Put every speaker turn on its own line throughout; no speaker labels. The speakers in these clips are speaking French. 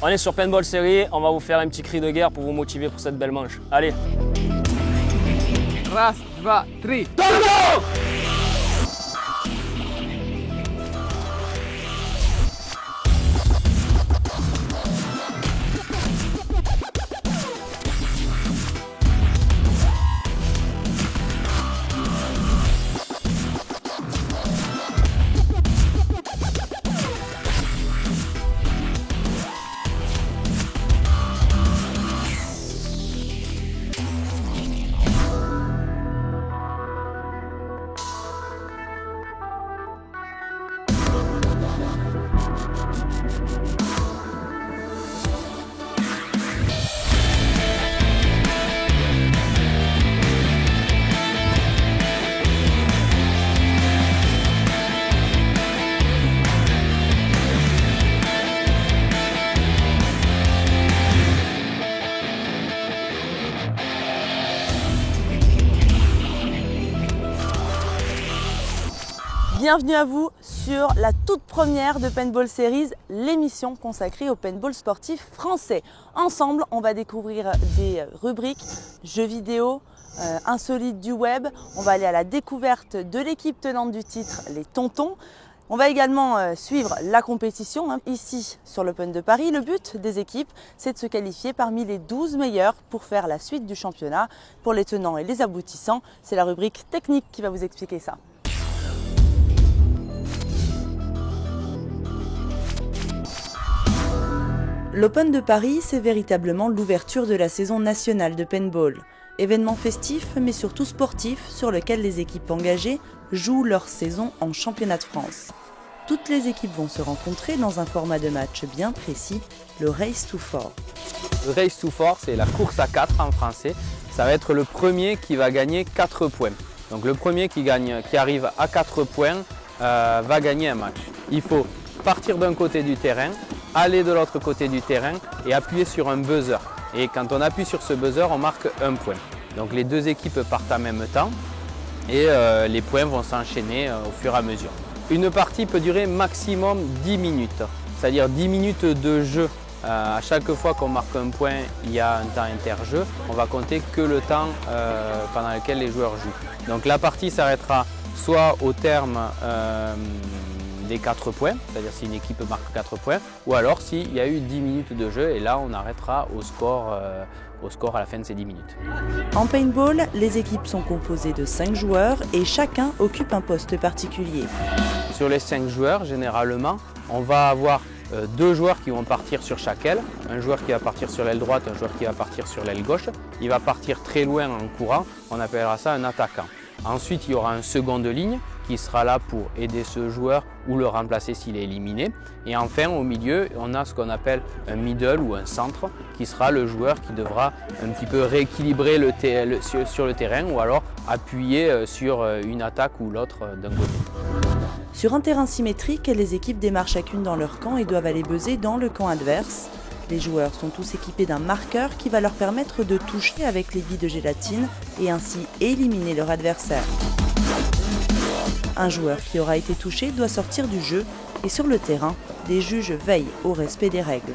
On est sur Paintball Series, on va vous faire un petit cri de guerre pour vous motiver pour cette belle manche. Allez.
Raz, dva, tri.
Turbo!
Bienvenue à vous sur la toute première de Paintball Series, l'émission consacrée au paintball sportif français. Ensemble, on va découvrir des rubriques, jeux vidéo, insolites du web. On va aller à la découverte de l'équipe tenante du titre, les Tontons. On va également suivre la compétition ici sur l'Open de Paris. Le but des équipes, c'est de se qualifier parmi les 12 meilleurs pour faire la suite du championnat. Pour les tenants et les aboutissants, c'est la rubrique technique qui va vous expliquer ça. L'Open de Paris, c'est véritablement l'ouverture de la saison nationale de paintball. Événement festif, mais surtout sportif, sur lequel les équipes engagées jouent leur saison en championnat de France. Toutes les équipes vont se rencontrer dans un format de match bien précis, le Race to 4.
Le Race to 4, c'est la course à 4 en français. Ça va être le premier qui va gagner 4 points. Donc le premier qui arrive à 4 points va gagner un match. Il faut partir d'un côté du terrain, aller de l'autre côté du terrain et appuyer sur un buzzer. Et quand on appuie sur ce buzzer, on marque un point. Donc les deux équipes partent en même temps et les points vont s'enchaîner au fur et à mesure. Une partie peut durer maximum 10 minutes, c'est-à-dire 10 minutes de jeu. À chaque fois qu'on marque un point, il y a un temps interjeu. On va compter que le temps pendant lequel les joueurs jouent. Donc la partie s'arrêtera soit au terme des 4 points, c'est-à-dire si une équipe marque 4 points, ou alors s'il y a eu 10 minutes de jeu et là on arrêtera au score à la fin de ces 10 minutes.
En paintball, les équipes sont composées de 5 joueurs et chacun occupe un poste particulier.
Sur les 5 joueurs, généralement, on va avoir 2 joueurs qui vont partir sur chaque aile, un joueur qui va partir sur l'aile droite, un joueur qui va partir sur l'aile gauche. Il va partir très loin en courant, on appellera ça un attaquant. Ensuite, il y aura un second de ligne qui sera là pour aider ce joueur ou le remplacer s'il est éliminé. Et enfin, au milieu, on a ce qu'on appelle un middle ou un centre qui sera le joueur qui devra un petit peu rééquilibrer sur le terrain ou alors appuyer sur une attaque ou l'autre d'un côté.
Sur un terrain symétrique, les équipes démarrent chacune dans leur camp et doivent aller buzzer dans le camp adverse. Les joueurs sont tous équipés d'un marqueur qui va leur permettre de toucher avec les billes de gélatine et ainsi éliminer leur adversaire. Un joueur qui aura été touché doit sortir du jeu et sur le terrain, des juges veillent au respect des règles.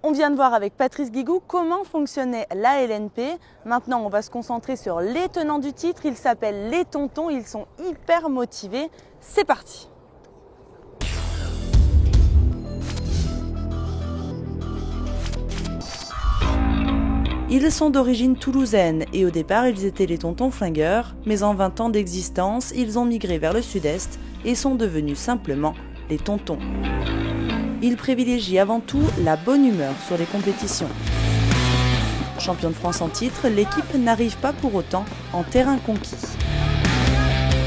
On vient de voir avec Patrice Guigou comment fonctionnait la LNP. Maintenant, on va se concentrer sur les tenants du titre. Ils s'appellent les Tontons, ils sont hyper motivés. C'est parti! Ils sont d'origine toulousaine et au départ, ils étaient les Tontons flingueurs. Mais en 20 ans d'existence, ils ont migré vers le sud-est et sont devenus simplement les Tontons. Ils privilégient avant tout la bonne humeur sur les compétitions. Champion de France en titre, l'équipe n'arrive pas pour autant en terrain conquis.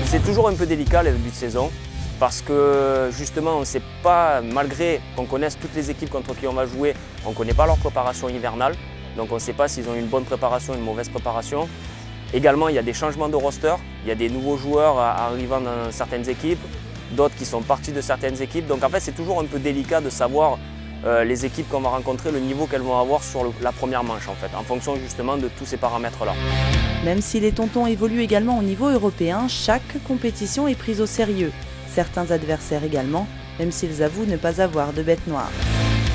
C'est toujours un peu délicat le début de saison parce que justement on ne sait pas, malgré qu'on connaisse toutes les équipes contre qui on va jouer, on ne connaît pas leur préparation hivernale. Donc on ne sait pas s'ils ont une bonne préparation ou une mauvaise préparation. Également, il y a des changements de roster. Il y a des nouveaux joueurs arrivant dans certaines équipes, d'autres qui sont partis de certaines équipes. Donc en fait, c'est toujours un peu délicat de savoir les équipes qu'on va rencontrer, le niveau qu'elles vont avoir sur la première manche en fait, en fonction justement de tous ces paramètres-là.
Même si les Tontons évoluent également au niveau européen, chaque compétition est prise au sérieux. certains adversaires également, même s'ils avouent ne pas avoir de bête noire.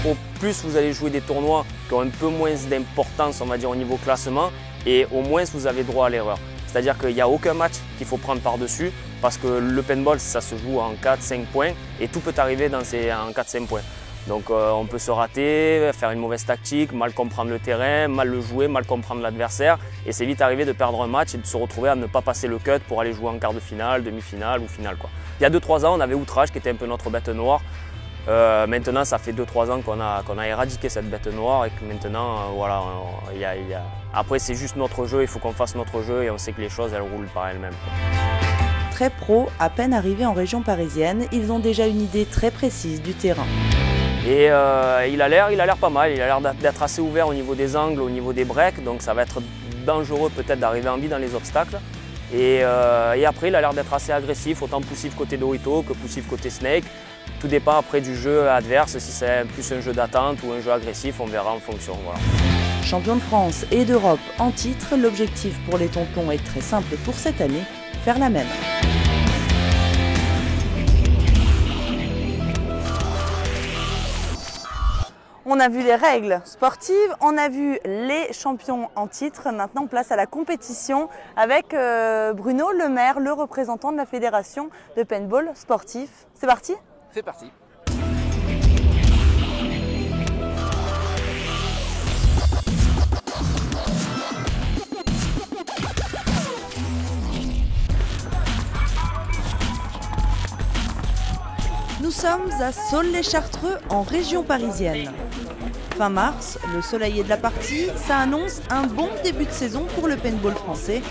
Au plus vous allez jouer des tournois qui ont un peu moins d'importance, on va dire, au niveau classement, et au moins vous avez droit à l'erreur. C'est-à-dire qu'il n'y a aucun match qu'il faut prendre par-dessus, parce que le paintball, ça se joue en 4-5 points, et tout peut arriver en 4-5 points. Donc on peut se rater, faire une mauvaise tactique, mal comprendre le terrain, mal le jouer, mal comprendre l'adversaire, et c'est vite arrivé de perdre un match et de se retrouver à ne pas passer le cut pour aller jouer en quart de finale, demi-finale ou finale, quoi. Il y a 2-3 ans, on avait Outrage qui était un peu notre bête noire. Maintenant, ça fait 2-3 ans qu'on a éradiqué cette bête noire et que maintenant, voilà, après c'est juste notre jeu, il faut qu'on fasse notre jeu et on sait que les choses elles roulent par elles-mêmes.
Très pro, à peine arrivés en région parisienne, ils ont déjà une idée très précise du terrain.
Et il a l'air pas mal, il a l'air d'être assez ouvert au niveau des angles, au niveau des breaks, donc ça va être dangereux peut-être d'arriver en vie dans les obstacles. Et après, il a l'air d'être assez agressif, autant poussif côté Dorito que poussif côté Snake. Tout dépend après du jeu adverse, si c'est plus un jeu d'attente ou un jeu agressif, on verra en fonction. Voilà.
Champion de France et d'Europe en titre, l'objectif pour les tontons est très simple pour cette année, faire la même. On a vu les règles sportives, on a vu les champions en titre. Maintenant, place à la compétition avec Bruno Lemaire, le représentant de la fédération de paintball sportif. C'est parti ?
C'est parti.
Nous sommes à Saules-les-Chartreux en région parisienne. Fin mars, le soleil est de la partie, ça annonce un bon début de saison pour le paintball français.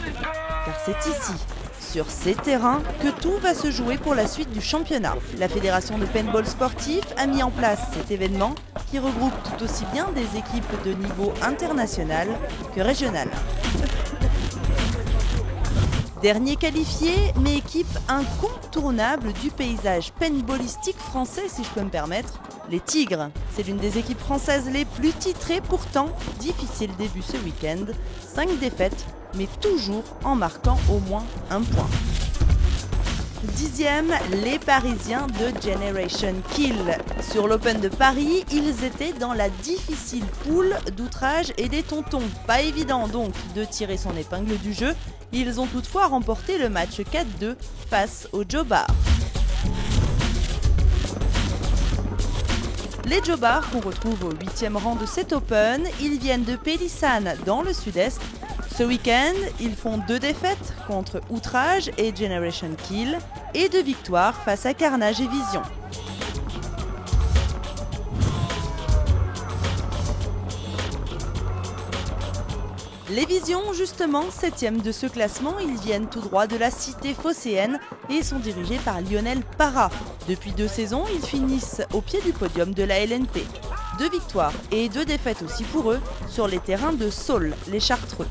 Car c'est ici, sur ces terrains, que tout va se jouer pour la suite du championnat. La fédération de paintball sportif a mis en place cet événement qui regroupe tout aussi bien des équipes de niveau international que régional. Dernier qualifié, mais équipe incontournable du paysage paintballistique français, si je peux me permettre, les Tigres. C'est l'une des équipes françaises les plus titrées, pourtant difficile début ce week-end. 5 défaites, mais toujours en marquant au moins un point. 10e, les Parisiens de Generation Kill. Sur l'Open de Paris, ils étaient dans la difficile poule d'Outrage et des Tontons. Pas évident donc de tirer son épingle du jeu. Ils ont toutefois remporté le match 4-2 face aux Jobards. Les Jobards qu'on retrouve au 8e rang de cet Open, ils viennent de Pélissane dans le sud-est. Ce week-end, ils font 2 défaites contre Outrage et Generation Kill et 2 victoires face à Carnage et Vision. Les Visions, justement, 7e de ce classement, ils viennent tout droit de la cité phocéenne et sont dirigés par Lionel Parra. Depuis 2 saisons, ils finissent au pied du podium de la LNP. 2 victoires et 2 défaites aussi pour eux sur les terrains de Saules, les Chartreux.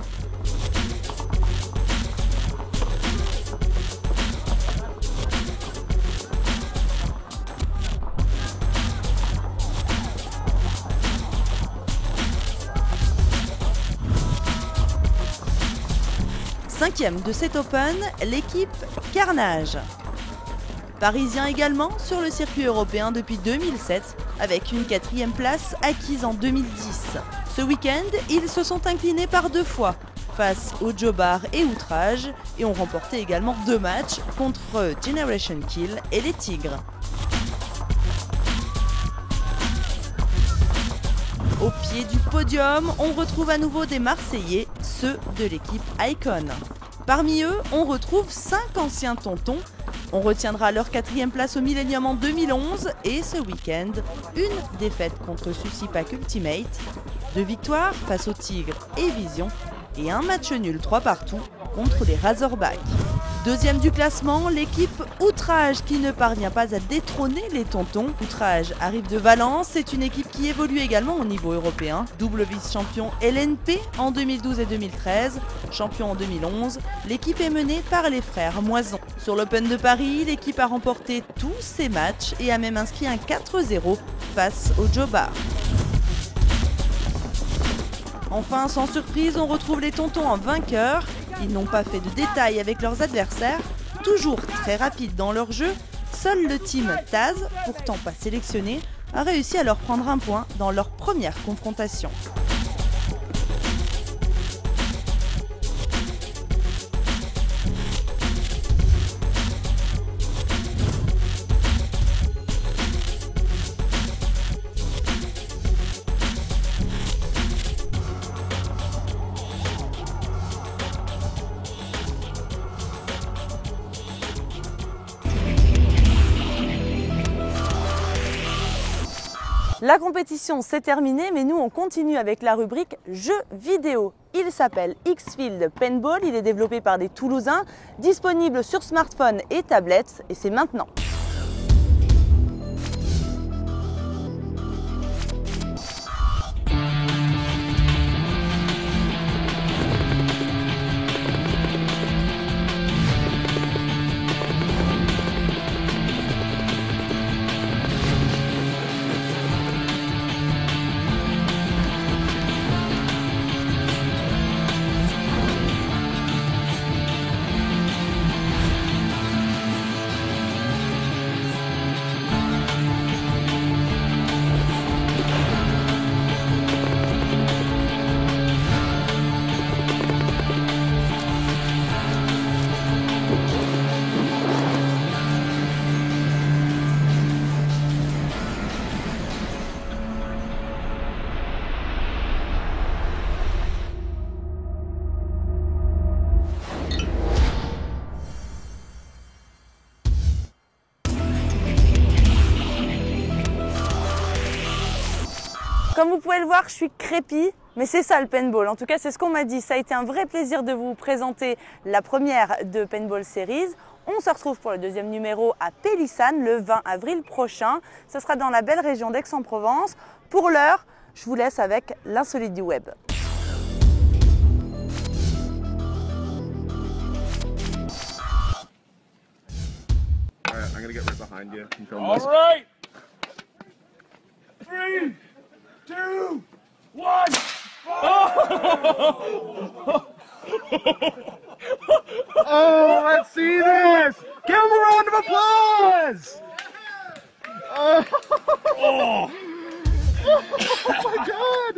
Cinquième de cet Open, l'équipe Carnage. Parisien également sur le circuit européen depuis 2007, avec une 4e place acquise en 2010. Ce week-end, ils se sont inclinés par 2 fois face aux Jobards et Outrage et ont remporté également 2 matchs contre Generation Kill et les Tigres. Au pied du podium, on retrouve à nouveau des Marseillais, ceux de l'équipe Icon. Parmi eux, on retrouve 5 anciens tontons. On retiendra leur 4e place au Millennium en 2011 et ce week-end, une défaite contre Sucipac Ultimate, 2 victoires face aux Tigres et Vision et un match nul 3 partout contre les Razorbacks. 2e du classement, l'équipe Outrage qui ne parvient pas à détrôner les Tontons. Outrage arrive de Valence, c'est une équipe qui évolue également au niveau européen. Double vice-champion LNP en 2012 et 2013, champion en 2011. L'équipe est menée par les frères Moison. Sur l'Open de Paris, l'équipe a remporté tous ses matchs et a même inscrit un 4-0 face aux Jobards. Enfin, sans surprise, on retrouve les Tontons en vainqueurs. Ils n'ont pas fait de détails avec leurs adversaires, toujours très rapides dans leur jeu. Seul le team Taz, pourtant pas sélectionné, a réussi à leur prendre un point dans leur première confrontation. La compétition s'est terminée, mais nous on continue avec la rubrique jeux vidéo. Il s'appelle X-Field Paintball, il est développé par des Toulousains, disponible sur smartphone et tablette, et c'est maintenant. Comme vous pouvez le voir, je suis crépie, mais c'est ça le paintball. En tout cas, c'est ce qu'on m'a dit. Ça a été un vrai plaisir de vous présenter la première de Paintball Series. On se retrouve pour le deuxième numéro à Pélissane le 20 avril prochain. Ce sera dans la belle région d'Aix-en-Provence. Pour l'heure, je vous laisse avec l'insolite du web.
I'm gonna get right behind you.
All right. 3, 2, 1.
Oh, let's see this! Give him a round of applause! Oh, oh my God!